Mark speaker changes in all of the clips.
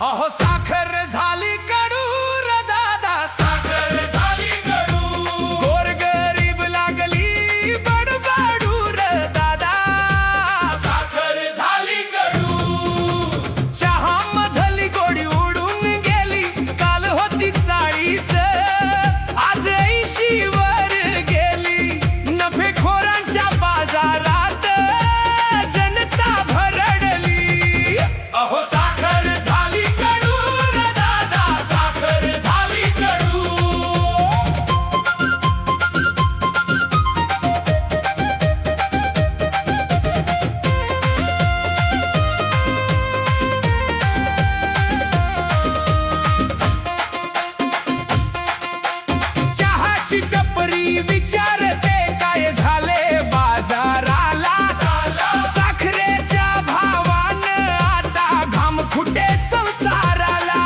Speaker 1: अहो साखर झाली कडू र दादा, साखर झाली कडू. गोरगरीब लागली बडबडू र दादा, साखर झाली कडू. चहा मधली गोडी उडून गेली, काल होती 40, आज 80 वर गेली. नफेखोरांच्या बाजारात जनता भरडली. अहो साखर झाली कडू र दादा, साखर झाली कडू. चहाची टपरी विचारते काय झाले बाजाराला. साखरेच्या भावानं आता घाम फुटे संसाराला.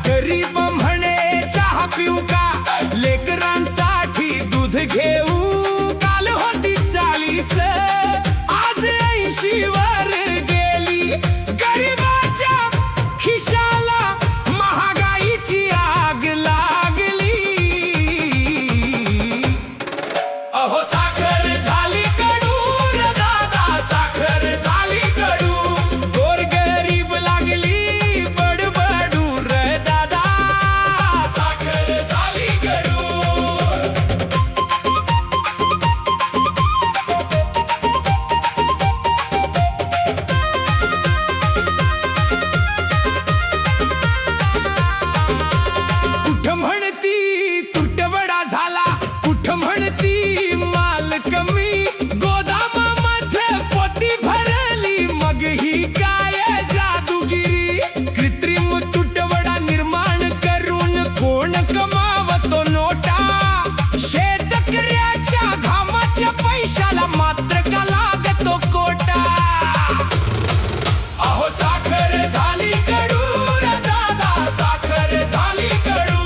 Speaker 1: गरीब म्हणे चहा पिऊ का, लेकरांसाठी दूध घेऊ. काल होती 40, आज 80 वर गेली. गरीबाच्या खिशाला महागाईची आग लागली. अहो साखर झाली कडू र दादा, साखर झाली कडू. गोरगरीब लागली बडबडू र दादा, साखर झाली कडू. कुठं म्हणती तुटवडा झाला, कुठं म्हणती माल कमी. गोदामामध्ये पोती भरली, मग ही काय जादूगिरी. कृत्रिम तुटवडा निर्माण करून कोण कमावतो नोटा. शेतकऱ्याच्या घामाच्या पैशाला मात्र का लागतो कोटा. अहो साखर झाली कडू र दादा, साखर झाली कडू.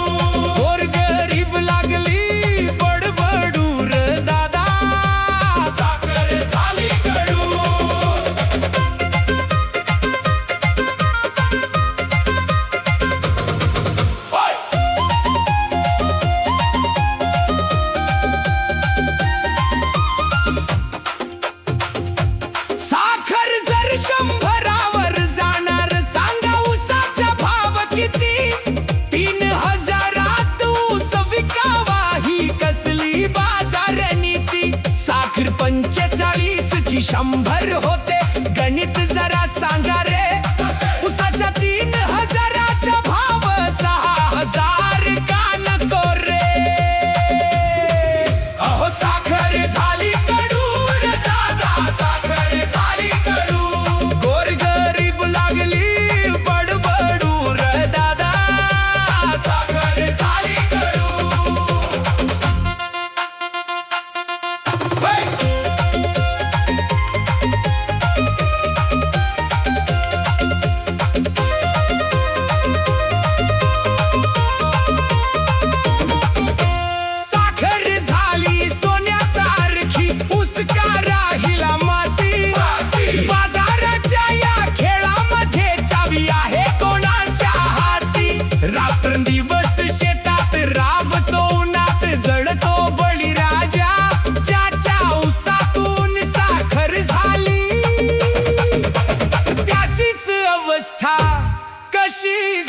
Speaker 1: गोरगरीब लागली बडबडू र दादा, साखर झाली कडू. होय. साखर जर 100वर जाणार, सांगा ऊसाचा भाव किती. 3000त ऊस विकावा, ही कसली बाजार नीती. साखर 45ची 100 होते, गणित जरा सांगा रे. ऊसाचा 3000चा भाव 6000 का नको रे. अहो साखर झाली कडू र दादा, साखर झाली कडू. गोरगरीब लागली बडबडू र दादा, साखर झाली कडू. होय. साखर झाली सोन्यासारखी, ऊस का राहिला माती. बाजाराच्या या खेळामध्ये चावी आहे कोणाच्या हाती. रात्रंदिवस शेतात राबतो, उन्हात जळतो बळीराजा. ज्याच्या ऊसातून साखर झाली, त्याचीच अवस्था कशी